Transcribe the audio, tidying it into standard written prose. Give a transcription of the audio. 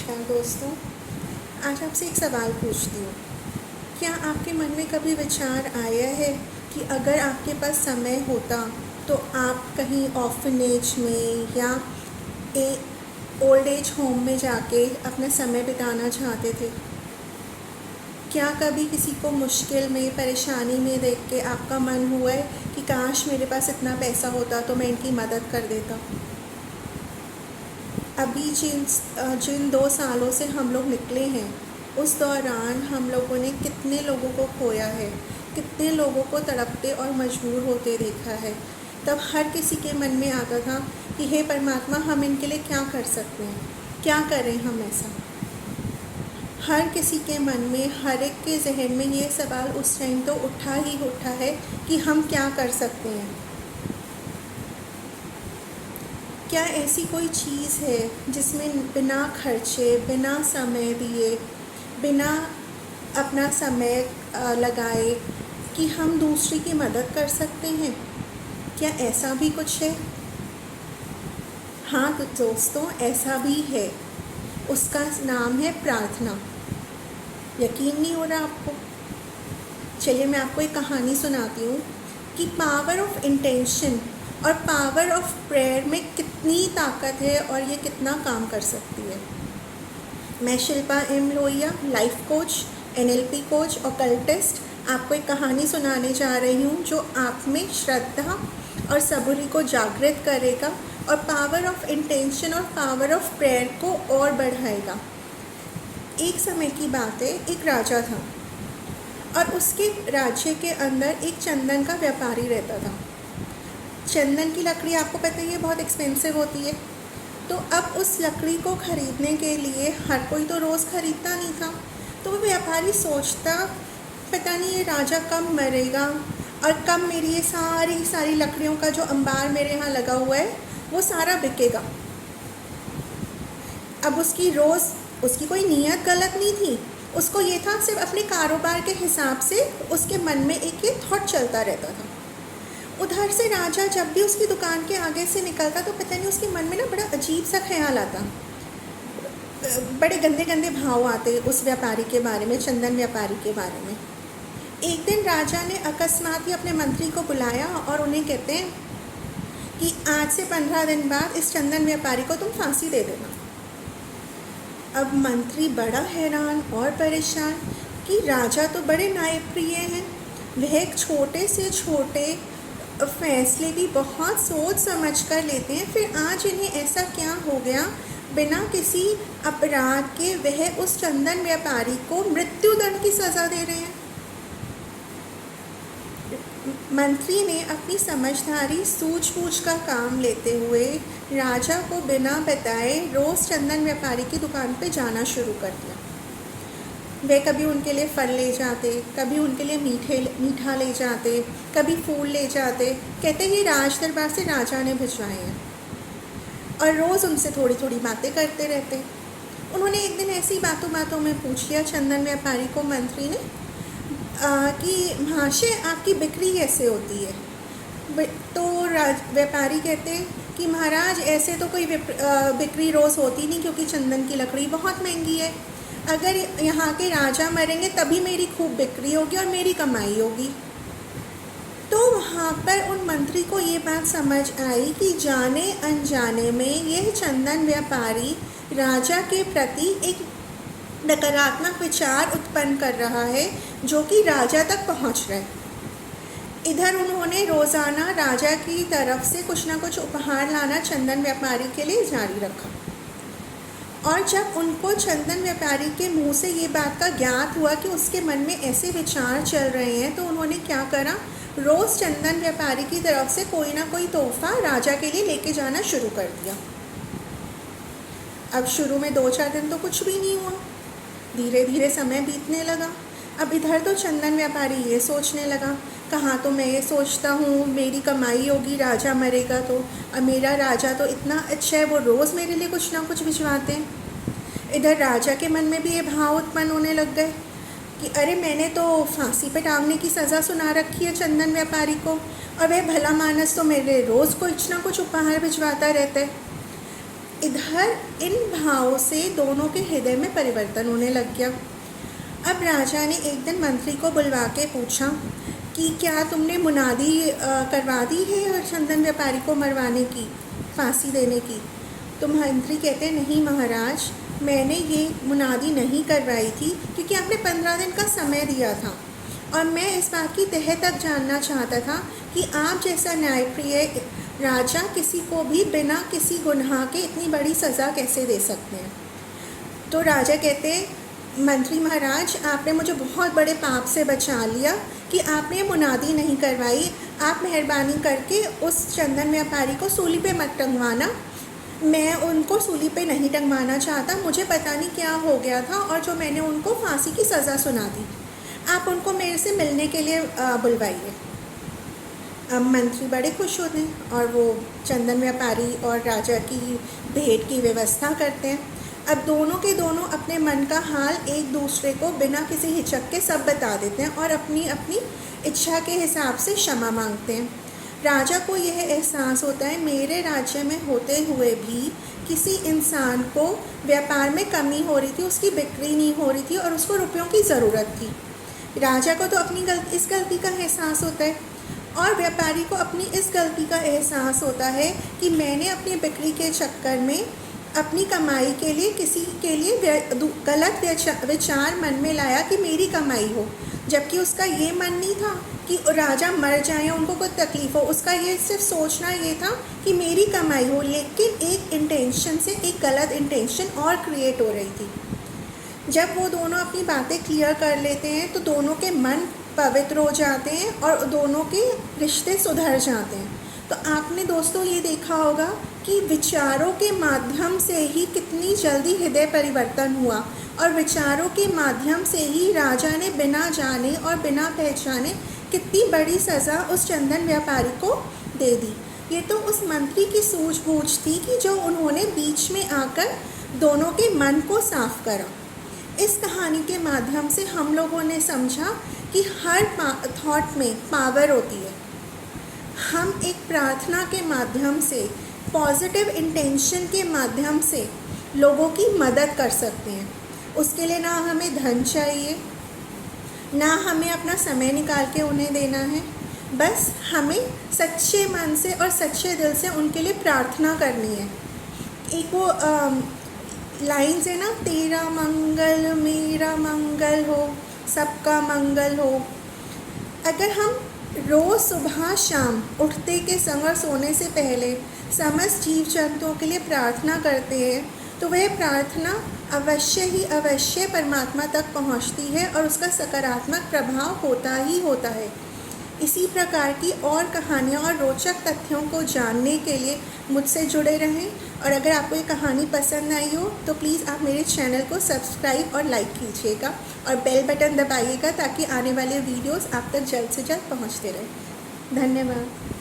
नमस्कार दोस्तों, आज आपसे एक सवाल पूछती हूँ। क्या आपके मन में कभी विचार आया है कि अगर आपके पास समय होता तो आप कहीं ऑर्फनेज में या ओल्ड एज होम में जाके अपना समय बिताना चाहते थे? क्या कभी किसी को मुश्किल में, परेशानी में देख के आपका मन हुआ है कि काश मेरे पास इतना पैसा होता तो मैं इनकी मदद कर देता? अभी जिन 2 सालों से हम लोग निकले हैं, उस दौरान हम लोगों ने कितने लोगों को खोया है, कितने लोगों को तड़पते और मजबूर होते देखा है। तब हर किसी के मन में आता था कि हे परमात्मा, हम इनके लिए क्या कर सकते हैं, क्या करें हम ऐसा। हर किसी के मन में, हर एक के जहन में ये सवाल उस टाइम तो उठा ही उठा है कि हम क्या कर सकते हैं। क्या ऐसी कोई चीज़ है जिसमें बिना खर्चे, बिना समय दिए, बिना अपना समय लगाए कि हम दूसरे की मदद कर सकते हैं? क्या ऐसा भी कुछ है? हाँ तो दोस्तों, ऐसा भी है। उसका नाम है प्रार्थना। यकीन नहीं हो रहा आपको? चलिए मैं आपको एक कहानी सुनाती हूँ कि पावर ऑफ इंटेंशन और पावर ऑफ प्रेयर में कितनी ताकत है और ये कितना काम कर सकती है। मैं Shilpa M Lohia, life coach, NLP coach और कल्टिस्ट, आपको एक कहानी सुनाने जा रही हूँ जो आप में श्रद्धा और सबूरी को जागृत करेगा और पावर ऑफ इंटेंशन और पावर ऑफ प्रेयर को और बढ़ाएगा। एक समय की बात है, एक राजा था और उसके राज्य के अंदर एक चंदन का व्यापारी रहता था। चंदन की लकड़ी आपको पता ही है बहुत एक्सपेंसिव होती है। तो अब उस लकड़ी को ख़रीदने के लिए हर कोई तो रोज़ ख़रीदता नहीं था। तो वो व्यापारी सोचता, पता नहीं ये राजा कब मरेगा और कब मेरी ये सारी लकड़ियों का जो अंबार मेरे यहाँ लगा हुआ है वो सारा बिकेगा। अब उसकी कोई नीयत गलत नहीं थी। उसको ये था सिर्फ अपने कारोबार के हिसाब से उसके मन में एक ये थॉट चलता रहता था। उधर से राजा जब भी उसकी दुकान के आगे से निकलता तो पता नहीं उसके मन में ना बड़ा अजीब सा ख्याल आता, बड़े गंदे गंदे भाव आते उस व्यापारी के बारे में, चंदन व्यापारी के बारे में। एक दिन राजा ने अकस्मात ही अपने मंत्री को बुलाया और उन्हें कहते हैं कि आज से 15 दिन बाद इस चंदन व्यापारी को तुम फांसी दे देना। अब मंत्री बड़ा हैरान और परेशान कि राजा तो बड़े न्यायप्रिय हैं, वह एक छोटे से छोटे फैसले भी बहुत सोच समझ कर लेते हैं, फिर आज इन्हें ऐसा क्या हो गया, बिना किसी अपराध के वह उस चंदन व्यापारी को मृत्युदंड की सज़ा दे रहे हैं। मंत्री ने अपनी समझदारी, सूझबूझ का काम लेते हुए राजा को बिना बताए रोज़ चंदन व्यापारी की दुकान पे जाना शुरू कर दिया। वे कभी उनके लिए फल ले जाते, कभी उनके लिए मीठा ले जाते, कभी फूल ले जाते। कहते ये राज दरबार से राजा ने भिजवाए हैं और रोज़ उनसे थोड़ी थोड़ी बातें करते रहते। उन्होंने एक दिन ऐसी बातों में पूछ लिया चंदन व्यापारी को, मंत्री ने, कि महाशय आपकी बिक्री कैसे होती है? तो व्यापारी कहते कि महाराज ऐसे तो कोई बिक्री रोज़ होती नहीं, क्योंकि चंदन की लकड़ी बहुत महंगी है। अगर यहाँ के राजा मरेंगे तभी मेरी खूब बिक्री होगी और मेरी कमाई होगी। तो वहाँ पर उन मंत्री को ये बात समझ आई कि जाने अनजाने में यह चंदन व्यापारी राजा के प्रति एक नकारात्मक विचार उत्पन्न कर रहा है जो कि राजा तक पहुँच रहा है। इधर उन्होंने रोज़ाना राजा की तरफ से कुछ ना कुछ उपहार लाना चंदन व्यापारी के लिए जारी रखा। और जब उनको चंदन व्यापारी के मुंह से ये बात का ज्ञात हुआ कि उसके मन में ऐसे विचार चल रहे हैं, तो उन्होंने क्या करा, रोज़ चंदन व्यापारी की तरफ से कोई ना कोई तोहफा राजा के लिए लेके जाना शुरू कर दिया। अब शुरू में 2-4 दिन तो कुछ भी नहीं हुआ, धीरे धीरे समय बीतने लगा। अब इधर तो चंदन व्यापारी ये सोचने लगा, कहाँ तो मैं ये सोचता हूँ मेरी कमाई होगी, राजा मरेगा तो, और मेरा राजा तो इतना अच्छा है, वो रोज़ मेरे लिए कुछ ना कुछ भिजवाते हैं। इधर राजा के मन में भी ये भाव उत्पन्न होने लग गए कि अरे मैंने तो फांसी पे टांगने की सज़ा सुना रखी है चंदन व्यापारी को, और वह भला मानस तो मेरे रोज़ कुछ ना कुछ उपहार भिजवाता रहता है। इधर इन भावों से दोनों के हृदय में परिवर्तन होने लग गया। अब राजा ने एक दिन मंत्री को बुलवा के पूछा कि क्या तुमने मुनादी करवा दी है चंदन व्यापारी को मरवाने की, फांसी देने की? तो मंत्री कहते हैं नहीं महाराज, मैंने ये मुनादी नहीं करवाई थी क्योंकि आपने 15 दिन का समय दिया था और मैं इस बात की तह तक जानना चाहता था कि आप जैसा न्यायप्रिय राजा किसी को भी बिना किसी गुनाह के इतनी बड़ी सज़ा कैसे दे सकते हैं। तो राजा कहते हैं मंत्री महाराज, आपने मुझे बहुत बड़े पाप से बचा लिया कि आपने मुनादी नहीं करवाई। आप मेहरबानी करके उस चंदन व्यापारी को सूली पे मत टंगवाना। मैं उनको सूली पे नहीं टंगवाना चाहता, मुझे पता नहीं क्या हो गया था और जो मैंने उनको फांसी की सज़ा सुना दी। आप उनको मेरे से मिलने के लिए बुलवाइए। अब मंत्री बड़े खुश होते हैं और वो चंदन व्यापारी और राजा की भेंट की व्यवस्था करते हैं। अब दोनों के दोनों अपने मन का हाल एक दूसरे को बिना किसी हिचक के सब बता देते हैं और अपनी अपनी इच्छा के हिसाब से क्षमा मांगते हैं। राजा को यह एहसास होता है मेरे राज्य में होते हुए भी किसी इंसान को व्यापार में कमी हो रही थी, उसकी बिक्री नहीं हो रही थी और उसको रुपयों की ज़रूरत थी। राजा को तो अपनी इस गलती का एहसास होता है और व्यापारी को अपनी इस गलती का एहसास होता है कि मैंने अपनी बिक्री के चक्कर में अपनी कमाई के लिए किसी के लिए गलत विचार मन में लाया कि मेरी कमाई हो, जबकि उसका ये मन नहीं था कि राजा मर जाए, उनको कोई तकलीफ़ हो। उसका ये सिर्फ सोचना ये था कि मेरी कमाई हो, लेकिन एक इंटेंशन से एक गलत इंटेंशन और क्रिएट हो रही थी। जब वो दोनों अपनी बातें क्लियर कर लेते हैं तो दोनों के मन पवित्र हो जाते हैं और दोनों के रिश्ते सुधर जाते हैं। तो आपने दोस्तों ये देखा होगा कि विचारों के माध्यम से ही कितनी जल्दी हृदय परिवर्तन हुआ और विचारों के माध्यम से ही राजा ने बिना जाने और बिना पहचाने कितनी बड़ी सज़ा उस चंदन व्यापारी को दे दी। ये तो उस मंत्री की सूझबूझ थी कि जो उन्होंने बीच में आकर दोनों के मन को साफ करा। इस कहानी के माध्यम से हम लोगों ने समझा कि हर थॉट में पावर होती है। हम एक प्रार्थना के माध्यम से, पॉजिटिव इंटेंशन के माध्यम से लोगों की मदद कर सकते हैं। उसके लिए ना हमें धन चाहिए, ना हमें अपना समय निकाल के उन्हें देना है, बस हमें सच्चे मन से और सच्चे दिल से उनके लिए प्रार्थना करनी है। एक वो लाइन्स है ना, तेरा मंगल मेरा मंगल हो, सबका मंगल हो। अगर हम रोज़ सुबह शाम उठते के संग और सोने से पहले समस्त जीव जंतुओं के लिए प्रार्थना करते हैं तो वह प्रार्थना अवश्य ही अवश्य परमात्मा तक पहुंचती है और उसका सकारात्मक प्रभाव होता ही होता है। इसी प्रकार की और कहानियाँ और रोचक तथ्यों को जानने के लिए मुझसे जुड़े रहें और अगर आपको ये कहानी पसंद आई हो तो प्लीज़ आप मेरे चैनल को सब्सक्राइब और लाइक कीजिएगा और बेल बटन दबाइएगा ताकि आने वाले वीडियोस आप तक जल्द से जल्द पहुंचते रहें। धन्यवाद।